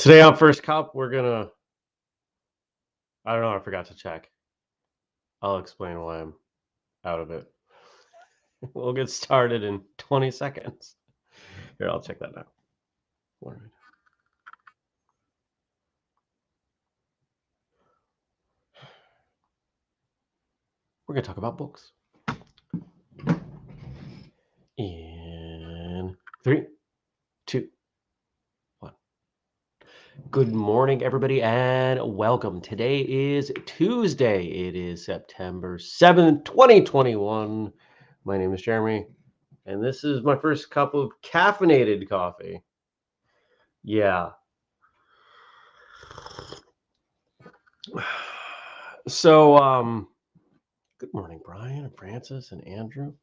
Today on First Cup, we're gonna. I don't know. I forgot to check. I'll explain why I'm out of it. We'll get started in 20 seconds. Here, I'll check that now. All right. We're gonna talk about books. In 3, 2, 1. Good morning, everybody, and welcome. Today is Tuesday. It is September 7th, 2021. My name is Jeremy, and this is my first cup of caffeinated coffee. Yeah. So, good morning, Brian and Francis and Andrew.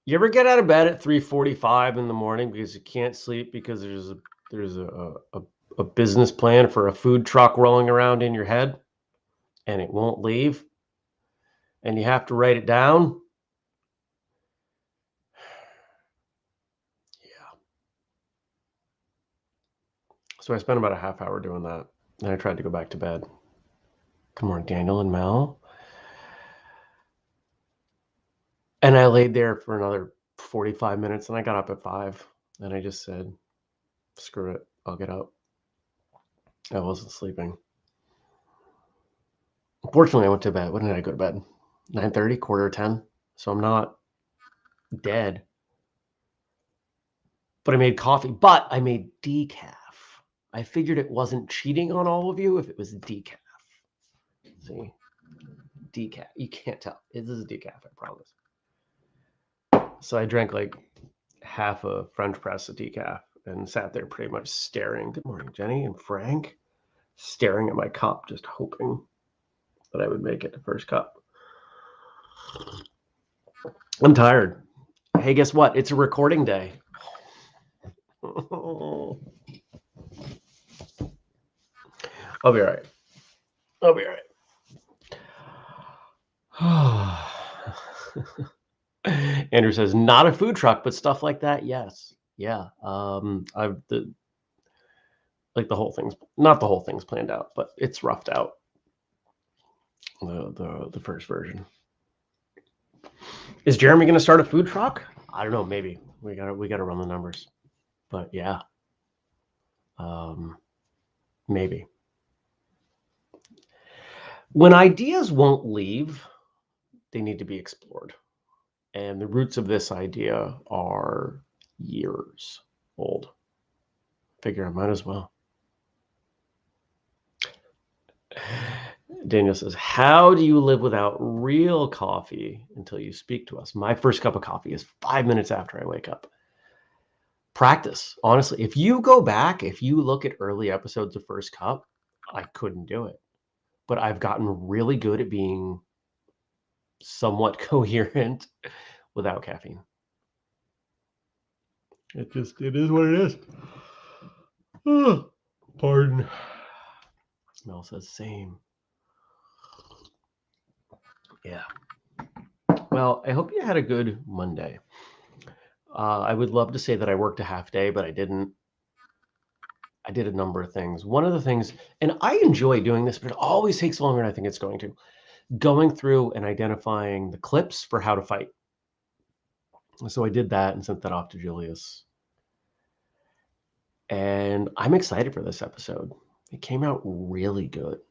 You ever get out of bed at 3:45 in the morning because you can't sleep because there's a business plan for a food truck rolling around in your head and it won't leave and you have to write it down? Yeah. So I spent about a half hour doing that, and I tried to go back to bed. Good morning, Daniel and Mel. And I laid there for another 45 minutes, and I got up at 5, and I just said, screw it, I'll get up. I wasn't sleeping. Fortunately, I went to bed. When did I go to bed? 9:30, quarter to 10. So I'm not dead. But I made coffee. But I made decaf. I figured it wasn't cheating on all of you if it was decaf. See? Decaf. You can't tell. This is decaf, I promise. So I drank like half a French press of decaf and sat there pretty much staring. Good morning, Jenny and Frank. Staring at my cup, just hoping that I would make it to first cup. I'm tired. Hey, guess what? It's a recording day. I'll be all right. I'll be all right. Andrew says, not a food truck, but stuff like that. Yes. Yeah. The whole thing's not the whole thing's planned out, but it's roughed out. The first version. Is Jeremy going to start a food truck? I don't know. Maybe we gotta run the numbers, but yeah. Maybe. When ideas won't leave, they need to be explored. And the roots of this idea are years old. Figure I might as well. Daniel says, how do you live without real coffee until you speak to us? My first cup of coffee is 5 minutes after I wake up. Practice. Honestly, if you go back, if you look at early episodes of First Cup, I couldn't do it. But I've gotten really good at being somewhat coherent without caffeine. It is what it is. Oh, pardon. Mel says same. Yeah. Well, I hope you had a good Monday. I would love to say that I worked a half day, but I didn't. I did a number of things. One of the things, and I enjoy doing this, but it always takes longer than I think it's going to. Going through and identifying the clips for how to fight. So I did that and sent that off to Julius. And I'm excited for this episode. It came out really good.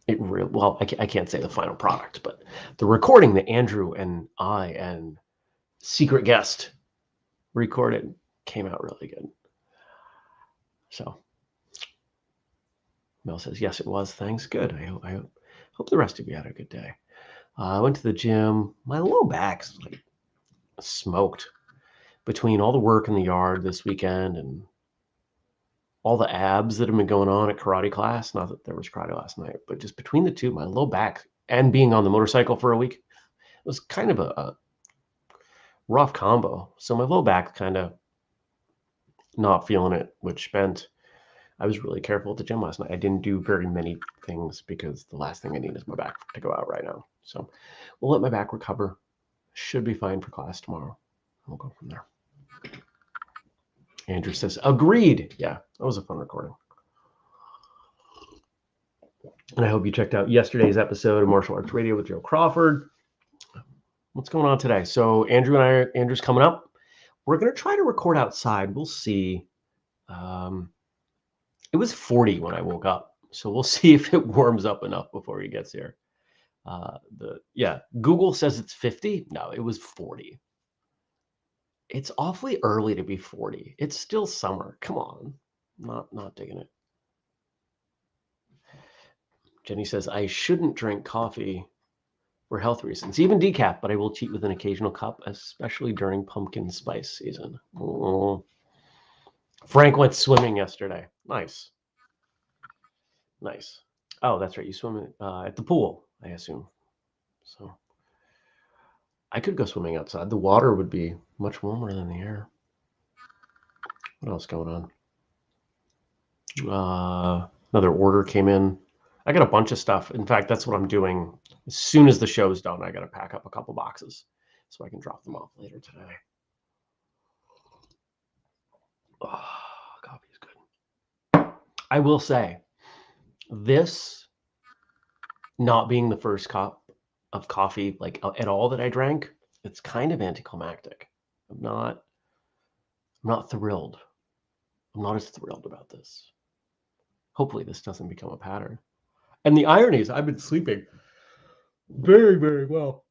Well, I can't say the final product, but the recording that Andrew and I and secret guest recorded came out really good. So Mel says, yes, it was. Thanks. Good. I hope the rest of you had a good day. I went to the gym. My low back's like smoked between all the work in the yard this weekend and all the abs that have been going on at karate class. Not that there was karate last night, but just between the two, my low back and being on the motorcycle for a week, it was kind of a rough combo. So my low back kind of not feeling it, which meant I was really careful at the gym last night. I didn't do very many things because the last thing I need is my back to go out right now. So we'll let my back recover. Should be fine for class tomorrow. We'll go from there. Andrew says, agreed. Yeah, that was a fun recording. And I hope you checked out yesterday's episode of Martial Arts Radio with Joe Crawford. What's going on today? So Andrew's coming up. We're going to try to record outside. We'll see. It was 40 when I woke up. So we'll see if it warms up enough before he gets here. Google says it's 50. No, it was 40. It's awfully early to be 40. It's still summer. Come on. Not digging it. Jenny says, I shouldn't drink coffee for health reasons, even decaf, but I will cheat with an occasional cup, especially during pumpkin spice season. Oh. Frank went swimming yesterday. Nice. Oh, that's right. You swim at the pool, I assume. So I could go swimming outside. The water would be much warmer than the air. What else going on? Another order came in. I got a bunch of stuff. In fact, that's what I'm doing. As soon as the show's done, I got to pack up a couple boxes so I can drop them off later today. Oh, coffee is good. I will say, this not being the first cup of coffee like at all that I drank, it's kind of anticlimactic. I'm not thrilled. I'm not as thrilled about this. Hopefully this doesn't become a pattern. And the irony is I've been sleeping very, very well.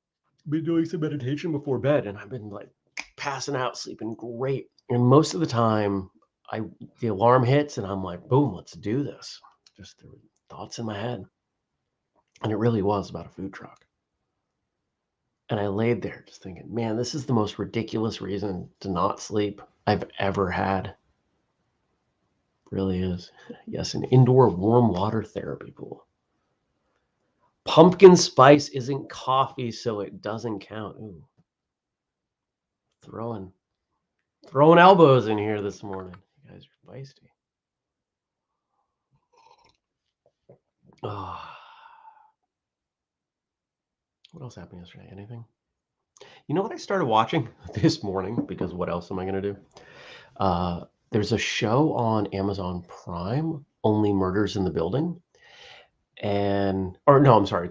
Been doing some meditation before bed, and I've been like passing out, sleeping great. And most of the time, the alarm hits, and I'm like, boom, let's do this. Just there were thoughts in my head. And it really was about a food truck. And I laid there just thinking, man, this is the most ridiculous reason to not sleep I've ever had. It really is. Yes, an indoor warm water therapy pool. Pumpkin spice isn't coffee, so it doesn't count. Ooh. Throwing elbows in here this morning. You guys are feisty. Oh. What else happened yesterday? Anything? You know what I started watching this morning? Because what else am I going to do? There's a show on Amazon Prime, Only Murders in the Building. It's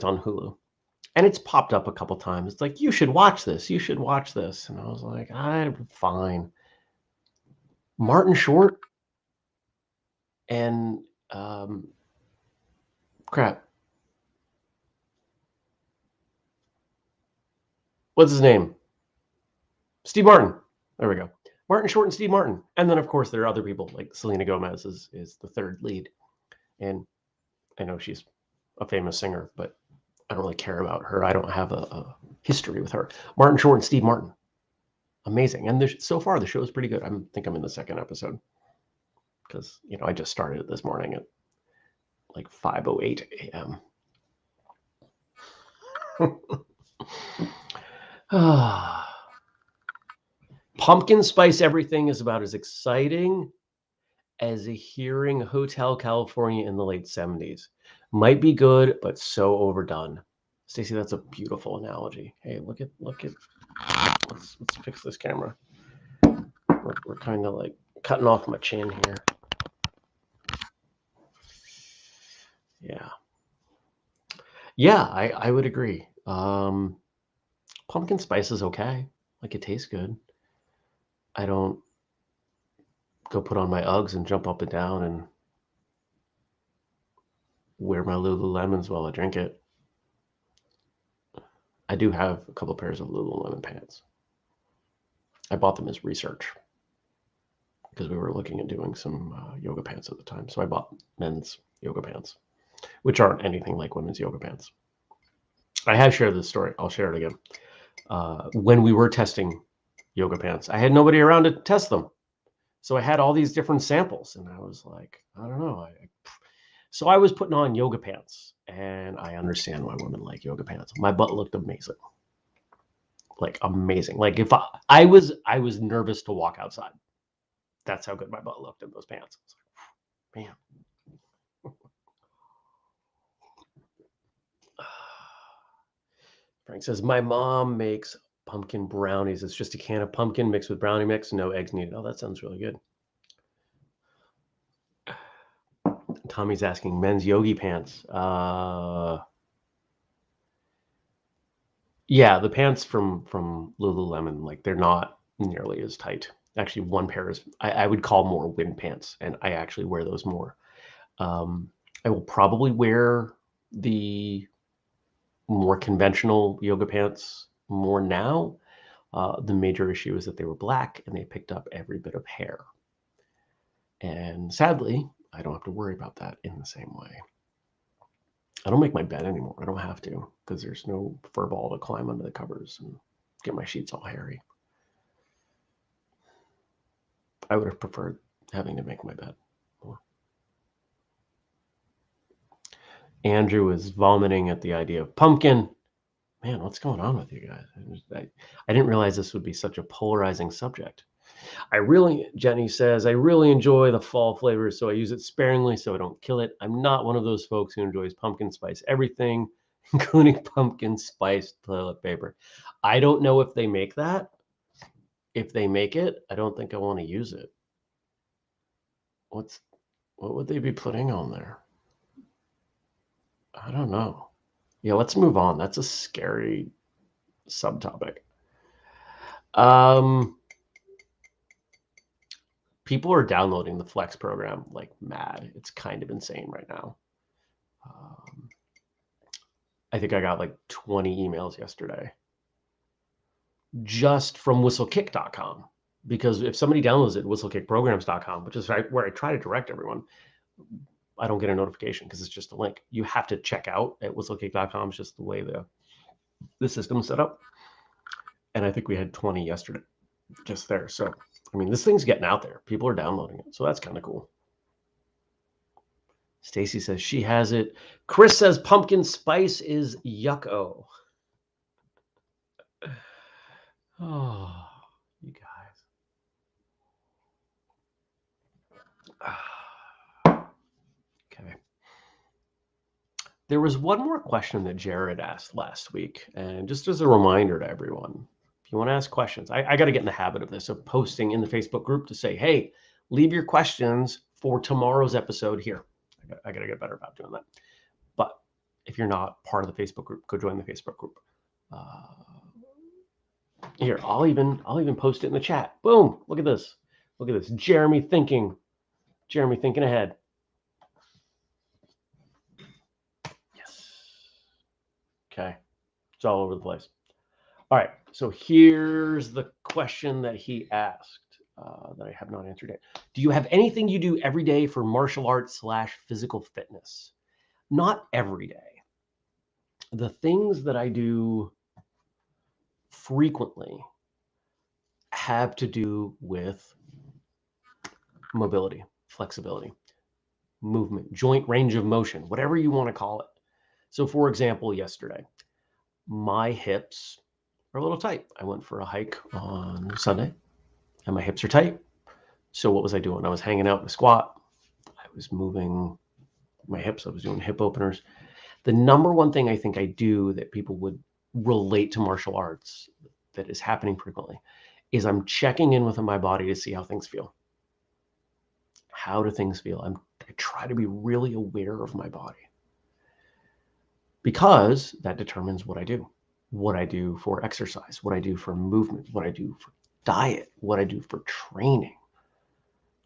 on Hulu. And it's popped up a couple times. It's like, you should watch this. You should watch this. And I was like, I'm fine. Martin Short and what's his name? Steve Martin. There we go. Martin Short and Steve Martin. And then, of course, there are other people, like Selena Gomez is the third lead. And I know she's a famous singer, but I don't really care about her. I don't have a history with her. Martin Short and Steve Martin. Amazing. And so far, the show is pretty good. I think I'm in the second episode because, I just started it this morning at like 5:08 a.m. Pumpkin spice everything is about as exciting as hearing Hotel California in the late 70s. Might be good, but so overdone. Stacey, that's a beautiful analogy. Hey, look at. Let's fix this camera. We're kind of like cutting off my chin here. Yeah, I would agree. Pumpkin spice is okay. Like, it tastes good. I don't go put on my Uggs and jump up and down and wear my Lululemons while I drink it. I do have a couple pairs of Lululemon pants. I bought them as research because we were looking at doing some yoga pants at the time. So I bought men's yoga pants, which aren't anything like women's yoga pants. I have shared this story. I'll share it again. When we were testing yoga pants, I had nobody around to test them. So I had all these different samples, and I was like, I don't know. So I was putting on yoga pants, and I understand why women like yoga pants. My butt looked amazing. Like, amazing. Like, if I was nervous to walk outside. That's how good my butt looked in those pants. I was like, man. Frank says, my mom makes pumpkin brownies. It's just a can of pumpkin mixed with brownie mix, no eggs needed. Oh, that sounds really good. Tommy's asking, men's yogi pants. Yeah, the pants from Lululemon, like they're not nearly as tight. Actually, one pair is I would call more wind pants, and I actually wear those more. I will probably wear the more conventional yoga pants more now. The major issue is that they were black and they picked up every bit of hair. And sadly, I don't have to worry about that in the same way. I don't make my bed anymore. I don't have to because there's no fur ball to climb under the covers and get my sheets all hairy. I would have preferred having to make my bed more. Andrew is vomiting at the idea of pumpkin. Man, what's going on with you guys? I didn't realize this would be such a polarizing subject. Jenny says, I really enjoy the fall flavors, so I use it sparingly so I don't kill it. I'm not one of those folks who enjoys pumpkin spice everything, including pumpkin spice toilet paper. I don't know if they make that. If they make it, I don't think I want to use it. What would they be putting on there? I don't know. Yeah, let's move on. That's a scary subtopic. People are downloading the Flex program like mad. It's kind of insane right now. I think I got like 20 emails yesterday just from whistlekick.com, because if somebody downloads it, whistlekickprograms.com, which is where I try to direct everyone, I don't get a notification because it's just a link. You have to check out at whistlekick.com. It's just the way the system's set up. And I think we had 20 yesterday just there. So, I mean, this thing's getting out there. People are downloading it. So that's kind of cool. Stacy says she has it. Chris says pumpkin spice is yucko. Oh, you guys. Okay. There was one more question that Jared asked last week. And just as a reminder to everyone, if you want to ask questions, I got to get in the habit of this, of posting in the Facebook group to say, hey, leave your questions for tomorrow's episode here. I got to get better about doing that. But if you're not part of the Facebook group, go join the Facebook group. Here, I'll even post it in the chat. Boom! Look at this. Look at this. Jeremy thinking ahead. Yes. Okay. It's all over the place. All right. So here's the question that he asked that I have not answered yet. Do you have anything you do every day for martial arts / physical fitness? Not every day. The things that I do frequently have to do with mobility, flexibility, movement, joint range of motion, whatever you want to call it. So for example, yesterday, my hips are a little tight. I went for a hike on Sunday and my hips are tight. So what was I doing? I was hanging out in a squat. I was moving my hips. I was doing hip openers. The number one thing I think I do that people would relate to martial arts that is happening frequently is I'm checking in with my body to see how things feel. How do things feel? I try to be really aware of my body, because that determines what I do for exercise, what I do for movement, what I do for diet, what I do for training,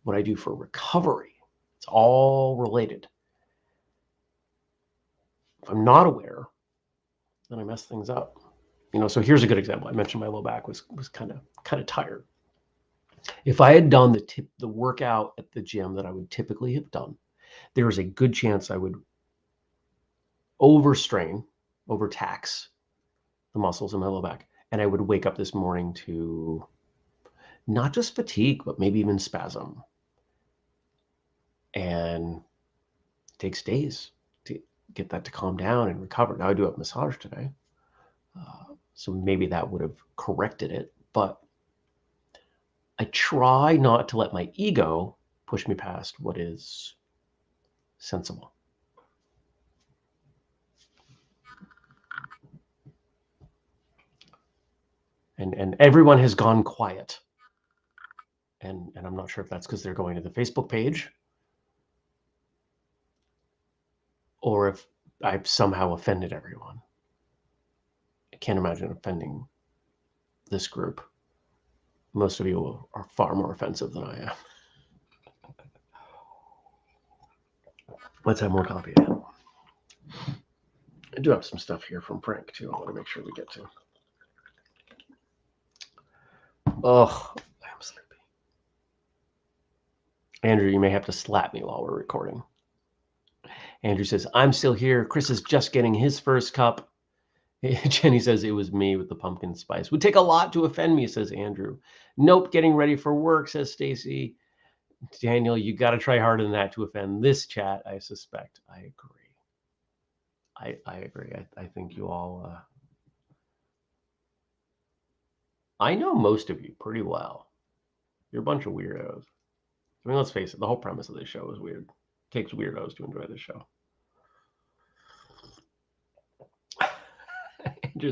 what I do for recovery. It's all related. If I'm not aware, then I mess things up. So here's a good example. I mentioned my low back was kind of tired. If I had done the workout at the gym that I would typically have done, there is a good chance I would overstrain, overtax the muscles in my low back, and I would wake up this morning to not just fatigue, but maybe even spasm. And it takes days to get that to calm down and recover. Now I do have massage today, so maybe that would have corrected it, but I try not to let my ego push me past what is sensible. And everyone has gone quiet. And I'm not sure if that's because they're going to the Facebook page or if I've somehow offended everyone. I can't imagine offending this group. Most of you are far more offensive than I am. Let's have more coffee. I do have some stuff here from Frank, too. I want to make sure we get to. Oh, I'm sleepy. Andrew, you may have to slap me while we're recording. Andrew says, I'm still here. Chris is just getting his first cup. Jenny says, it was me with the pumpkin spice. Would take a lot to offend me, says Andrew. Nope, getting ready for work, says Stacy. Daniel, you got to try harder than that to offend this chat, I suspect. I agree. I agree. I think you all... I know most of you pretty well. You're a bunch of weirdos. I mean, let's face it, the whole premise of this show is weird. It takes weirdos to enjoy this show.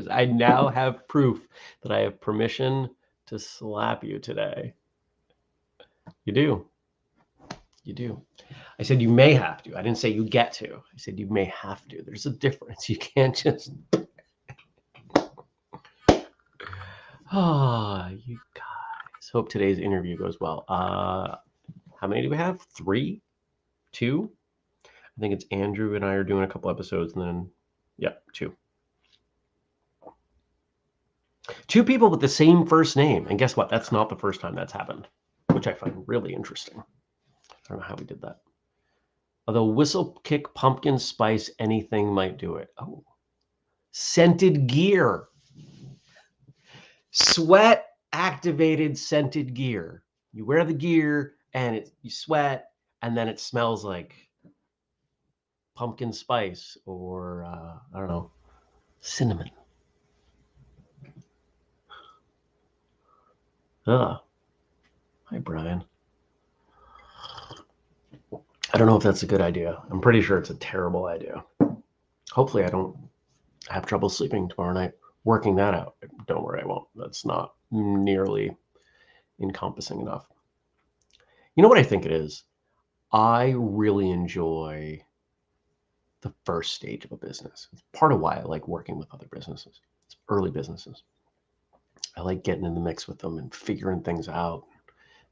I now have proof that I have permission to slap you today. You do. You do. I said you may have to. I didn't say you get to. I said you may have to. There's a difference. You can't just... Ah, you guys. Hope today's interview goes well. How many do we have? 3? 2? I think it's Andrew and I are doing a couple episodes, and then, yeah, 2. 2 people with the same first name. And guess what? That's not the first time that's happened, which I find really interesting. I don't know how we did that. Although whistlekick, pumpkin spice, anything might do it. Oh, scented gear. Sweat activated scented gear. You wear the gear and you sweat, and then it smells like pumpkin spice or I don't know, cinnamon. Ugh. Hi, Brian. I don't know if that's a good idea. I'm pretty sure it's a terrible idea. Hopefully I don't have trouble sleeping tomorrow night working that out. Don't worry, I won't. That's not nearly encompassing enough. You know what I think it is? I really enjoy the first stage of a business. It's part of why I like working with other businesses. It's early businesses. I like getting in the mix with them and figuring things out,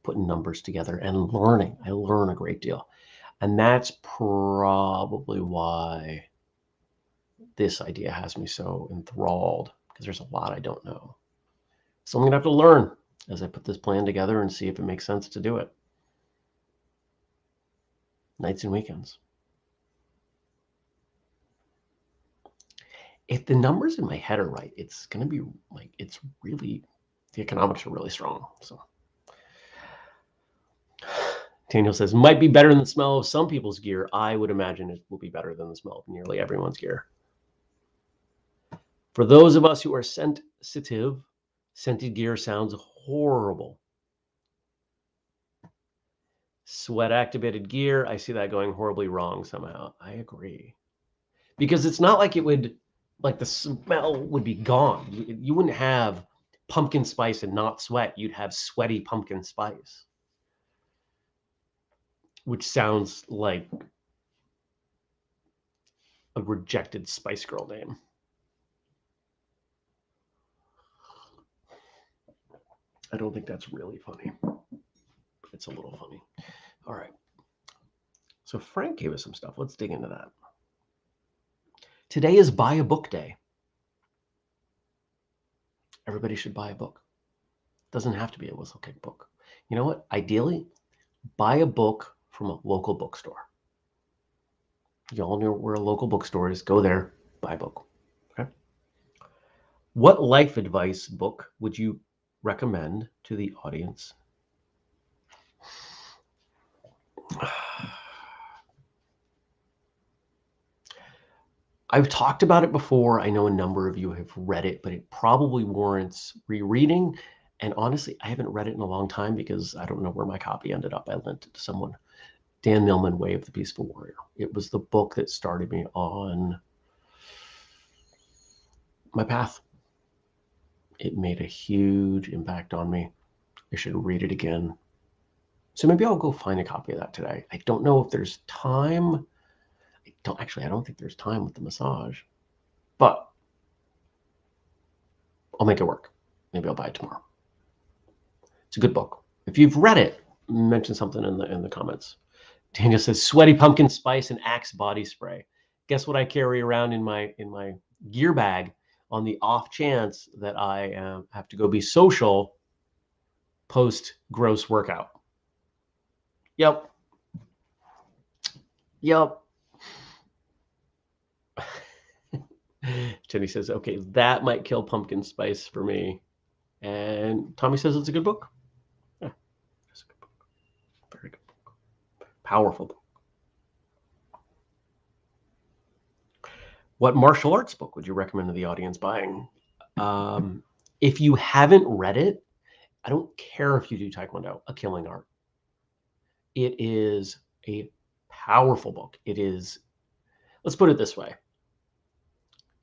putting numbers together and learning. I learn a great deal. And that's probably why this idea has me so enthralled, because there's a lot I don't know. So I'm going to have to learn as I put this plan together and see if it makes sense to do it. Nights and weekends. If the numbers in my head are right, it's going to be like, it's really, the economics are really strong. So Daniel says, might be better than the smell of some people's gear. I would imagine it will be better than the smell of nearly everyone's gear. For those of us who are sensitive, scented gear sounds horrible. Sweat activated gear, I see that going horribly wrong somehow. I agree. Because it's not like it would, like the smell would be gone. You wouldn't have pumpkin spice and not sweat. You'd have sweaty pumpkin spice, which sounds like a rejected Spice Girl name. I don't think that's really funny, but it's a little funny. All right. So Frank gave us some stuff. Let's dig into that. Today is buy a book day. Everybody should buy a book. It doesn't have to be a whistlekick book. You know what? Ideally, buy a book from a local bookstore. You all know where a local bookstore is. Go there, buy a book. Okay. What life advice book would you recommend to the audience? I've talked about it before. I know a number of you have read it, but it probably warrants rereading. And honestly, I haven't read it in a long time because I don't know where my copy ended up. I lent it to someone. Dan Millman, Way of the Peaceful Warrior. It was the book that started me on my path. It made a huge impact on me. I should read it again. So maybe I'll go find a copy of that today. I don't know if there's time. I I don't think there's time with the massage, but I'll make it work. Maybe I'll buy it tomorrow. It's a good book. If you've read it, mention something in the comments. Daniel says, sweaty pumpkin spice and Axe body spray. Guess what I carry around in my gear bag on the off chance that I have to go be social post gross workout? Yep. Jenny says, okay, that might kill pumpkin spice for me. And Tommy says it's a good book. Yeah, it's a good book. Very good book. Powerful book. What martial arts book would you recommend to the audience buying? If you haven't read it, I don't care if you do Taekwondo, A Killing Art. It is a powerful book. It is, let's put it this way.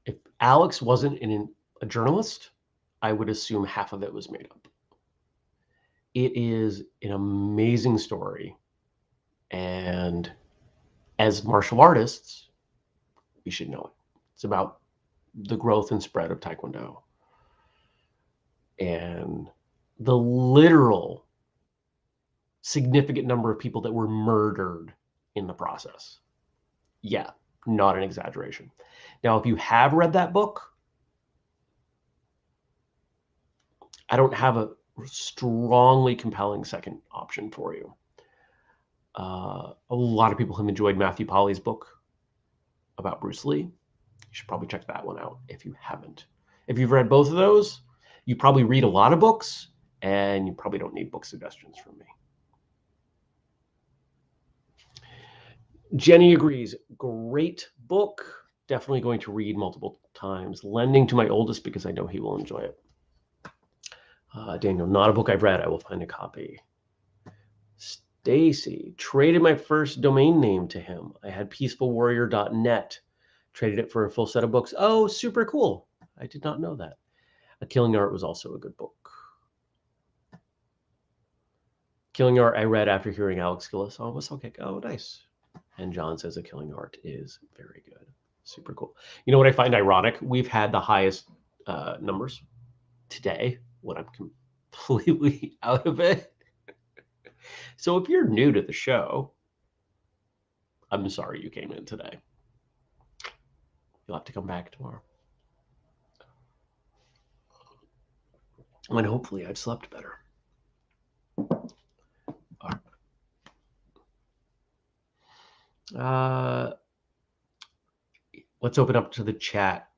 If Alex wasn't a journalist, I would assume half of it was made up. It is an amazing story. And as martial artists, we should know it. It's about the growth and spread of Taekwondo and the literal significant number of people that were murdered in the process. Yeah, not an exaggeration. Now, if you have read that book, I don't have a strongly compelling second option for you. A lot of people have enjoyed Matthew Polly's book about Bruce Lee. You should probably check that one out if you haven't. If you've read both of those, you probably read a lot of books, and you probably don't need book suggestions from me. Jenny agrees. Great book. Definitely going to read multiple times. Lending to my oldest because I know he will enjoy it. Daniel, not a book I've read. I will find a copy. Stacy, traded my first domain name to him. I had peacefulwarrior.net. Traded it for a full set of books. Oh, super cool. I did not know that. A Killing Art was also a good book. Killing Art I read after hearing Alex Gillis on Whistlekick. Oh, nice. And John says A Killing Art is very good. Super cool. You know what I find ironic? We've had the highest numbers today when I'm completely out of it. So if you're new to the show, I'm sorry you came in today. You'll have to come back tomorrow. When hopefully I've slept better. Let's open up to the chat.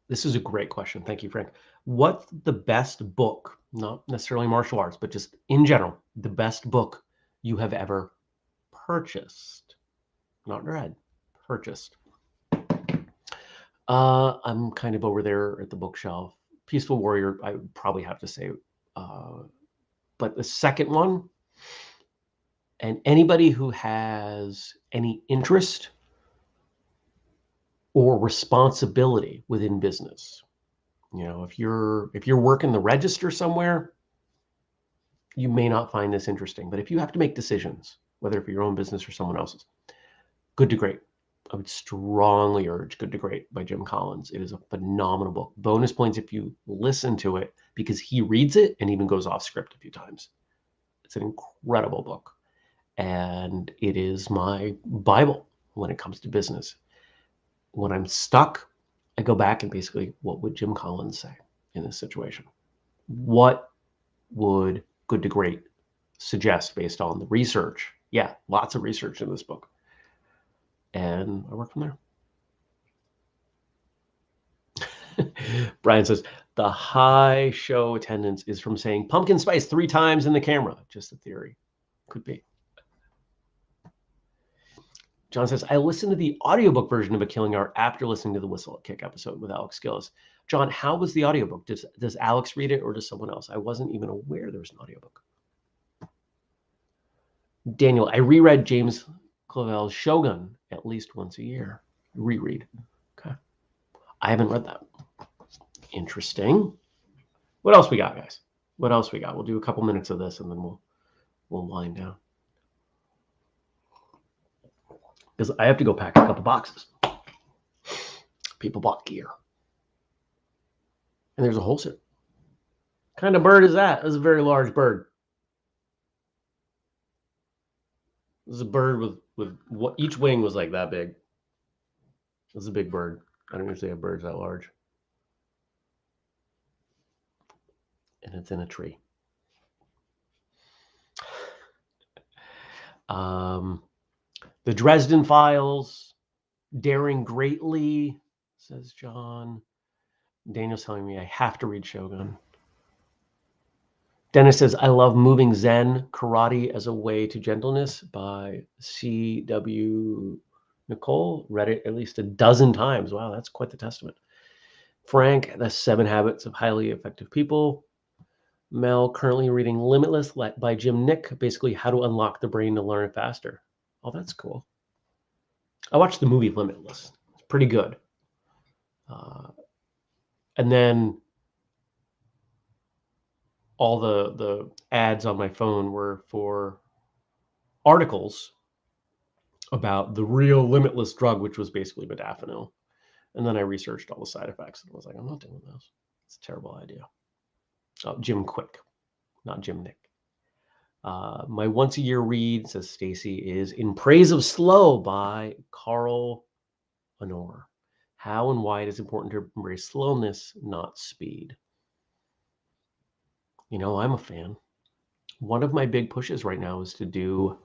This is a great question. Thank you, Frank. What's the best book, not necessarily martial arts, but just in general, the best book you have ever purchased? Not read, purchased. I'm kind of over there at the bookshelf. Peaceful Warrior, I would probably have to say. But the second one, and anybody who has any interest or responsibility within business, you know, if you're working the register somewhere, you may not find this interesting. But if you have to make decisions, whether for your own business or someone else's, Good to Great. I would strongly urge Good to Great by Jim Collins. It is a phenomenal book. Bonus points if you listen to it, because he reads it and even goes off script a few times. It's an incredible book. And it is my Bible when it comes to business. When I'm stuck, I go back and basically, what would Jim Collins say in this situation? What would Good to Great suggest based on the research? Yeah, lots of research in this book. And I work from there. Brian says, the high show attendance is from saying pumpkin spice 3 times in the camera. Just a theory. Could be. John says, I listened to the audiobook version of A Killing Art after listening to the Whistlekick episode with Alex Gillis. John, how was the audiobook? Does Alex read it or does someone else? I wasn't even aware there was an audiobook. Daniel, I reread James Clavell's Shogun at least once a year. Reread. Okay. I haven't read that. Interesting. What else we got, guys? What else we got? We'll do a couple minutes of this and then we'll wind down. Because I have to go pack a couple boxes. People bought gear. And there's a wholesale. What kind of bird is that? It's a very large bird. This is a bird with what each wing was like that big. It's a big bird. I don't usually have birds that large. And it's in a tree. The Dresden Files, daring greatly, says John. Daniel's telling me I have to read Shogun. Dennis says, I love Moving Zen Karate as a Way to Gentleness by C.W. Nicole. Read it at least a dozen times. Wow, that's quite the testament. Frank, The 7 Habits of Highly Effective People. Mel, currently reading Limitless by Jim Nick, basically how to unlock the brain to learn it faster. Oh, that's cool. I watched the movie Limitless. It's pretty good. And then all the ads on my phone were for articles about the real limitless drug, which was basically modafinil. And then I researched all the side effects and I was like, I'm not doing this. It's a terrible idea. Oh, Jim Quick, not Jim Nick. My once a year read, says Stacy, is In Praise of Slow by Carl Honor. How and why it is important to embrace slowness, not speed. You know, I'm a fan. One of my big pushes right now is to do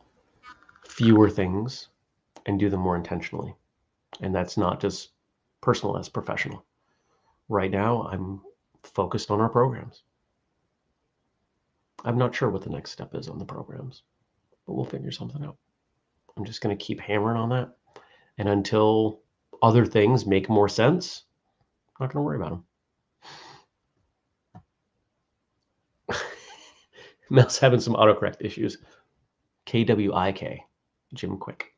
fewer things and do them more intentionally. And that's not just personal, that's professional. Right now, I'm focused on our programs. I'm not sure what the next step is on the programs, but we'll figure something out. I'm just going to keep hammering on that. And until other things make more sense, I'm not going to worry about them. Mel's having some autocorrect issues. KWIK, Jim Quick.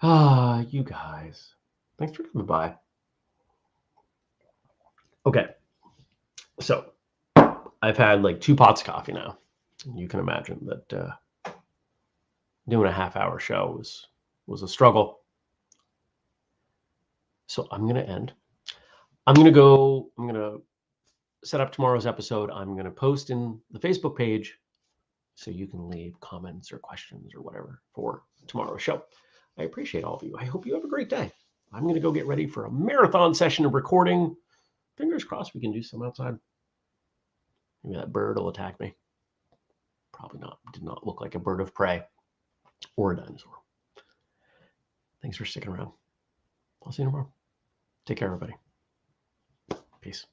You guys. Thanks for coming by. Okay. So I've had like 2 pots of coffee now. You can imagine that doing a half-hour show was a struggle. So I'm going to end. I'm going to set up tomorrow's episode. I'm going to post in the Facebook page so you can leave comments or questions or whatever for tomorrow's show. I appreciate all of you. I hope you have a great day. I'm going to go get ready for a marathon session of recording. Fingers crossed we can do some outside. Maybe that bird will attack me. Probably not. Did not look like a bird of prey or a dinosaur. Thanks for sticking around. I'll see you tomorrow. Take care, everybody. Peace.